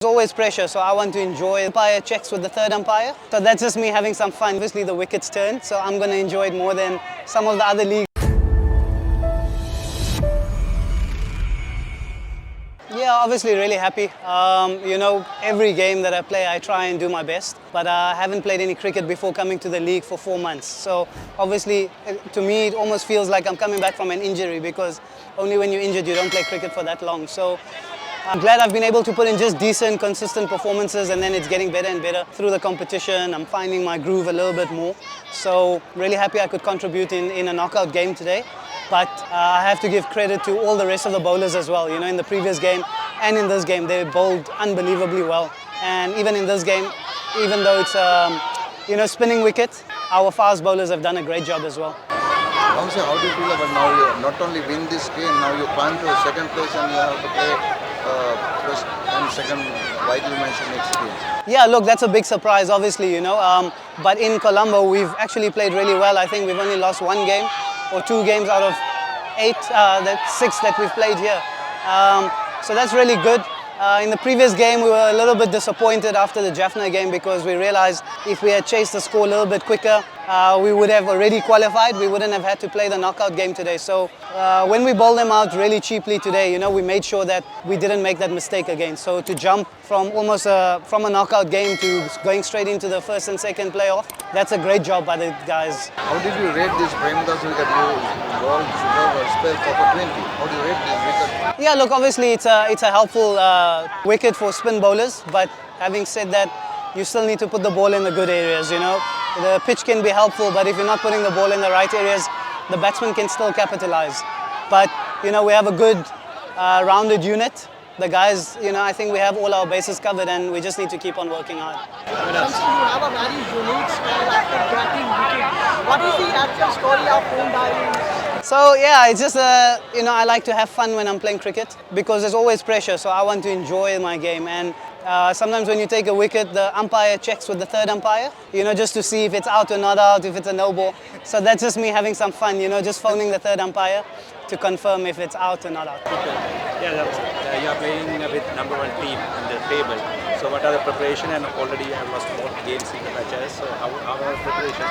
There's always pressure, so I want to enjoy. Umpire checks with the third umpire, so that's just me having some fun. Obviously the wickets turn, so I'm going to enjoy it more than some of the other leagues. Yeah, obviously really happy. Every game that I play, I try and do my best. But I haven't played any cricket before coming to the league for 4 months. So obviously, to me, it almost feels like I'm coming back from an injury because only when you're injured, you don't play cricket for that long. So I'm glad I've been able to put in just decent, consistent performances, and then it's getting better and better through the competition. I'm finding my groove a little bit more. So really happy I could contribute in a knockout game today. But I have to give credit to all the rest of the bowlers as well. In the previous game and in this game, they bowled unbelievably well. And even in this game, even though it's spinning wicket, our fast bowlers have done a great job as well. How do you feel about now you not only win this game, now you climb to second place and you have to play first and second vital match next game? Yeah, look, that's a big surprise, obviously, But in Colombo, we've actually played really well. I think we've only lost 1 game or 2 games out of 6 that we've played here. So that's really good. In the previous game, we were a little bit disappointed after the Jaffna game because we realized if we had chased the score a little bit quicker, we would have already qualified. We wouldn't have had to play the knockout game today. So when we bowled them out really cheaply today, we made sure that we didn't make that mistake again. So to jump from almost from a knockout game to going straight into the first and second playoff, that's a great job by the guys. How did you rate this Premdas wicket? You bowled spell for 20. How do you rate this wicket? Yeah, look, obviously it's a helpful wicket for spin bowlers, but having said that, you still need to put the ball in the good areas, The pitch can be helpful, but if you're not putting the ball in the right areas, the batsman can still capitalize. But, we have a good rounded unit. The guys, I think we have all our bases covered and we just need to keep on working hard. You have a very unique style after batting wicket. What is the actual story of home diving? So yeah, it's just I like to have fun when I'm playing cricket because there's always pressure, so I want to enjoy my game. And sometimes when you take a wicket, the umpire checks with the third umpire, just to see if it's out or not out, if it's a no ball. So that's just me having some fun, just phoning the third umpire to confirm if it's out or not out. Yeah, you are playing with #1 team in the table. So what are the preparation, and already you have lost 4 games in the matches. So how are the preparations?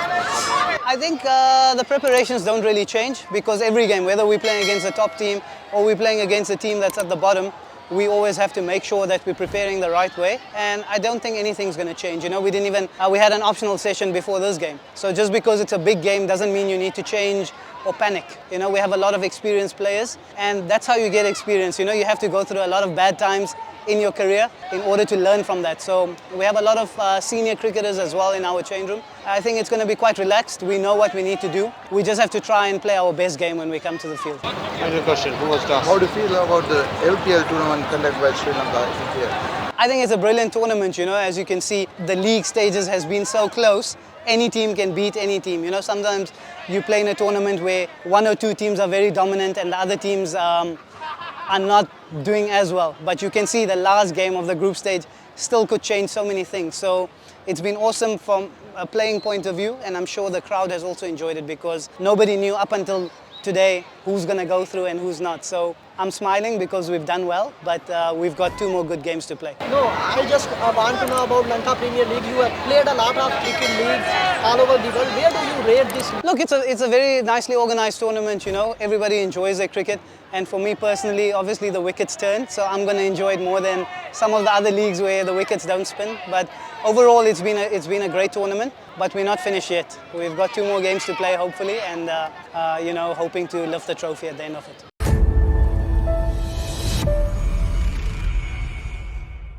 I think the preparations don't really change because every game, whether we're playing against a top team or we're playing against a team that's at the bottom, we always have to make sure that we're preparing the right way. And I don't think anything's going to change. We had an optional session before this game. So just because it's a big game doesn't mean you need to change or panic. We have a lot of experienced players and that's how you get experience. You have to go through a lot of bad times in your career in order to learn from that. So we have a lot of senior cricketers as well in our change room. I think it's going to be quite relaxed. We know what we need to do. We just have to try and play our best game when we come to the field. Final question, who was last? How do you feel about the LPL tournament conducted by Sri Lanka here? I think it's a brilliant tournament, As you can see, the league stages has been so close. Any team can beat any team. Sometimes you play in a tournament where 1 or 2 teams are very dominant and the other teams are not doing as well. But you can see the last game of the group stage still could change so many things. So it's been awesome from a playing point of view, and I'm sure the crowd has also enjoyed it because nobody knew up until today who's going to go through and who's not. So I'm smiling because we've done well, but we've got 2 more good games to play. No, I just want to know about Lanka Premier League. You have played a lot of cricket leagues all over the world. Where do you rate this? Look, it's a very nicely organized tournament, Everybody enjoys their cricket. And for me personally, obviously the wickets turn, so I'm going to enjoy it more than some of the other leagues where the wickets don't spin. But overall, it's been a great tournament, but we're not finished yet. We've got 2 more games to play, hopefully, and hoping to lift the trophy at the end of it.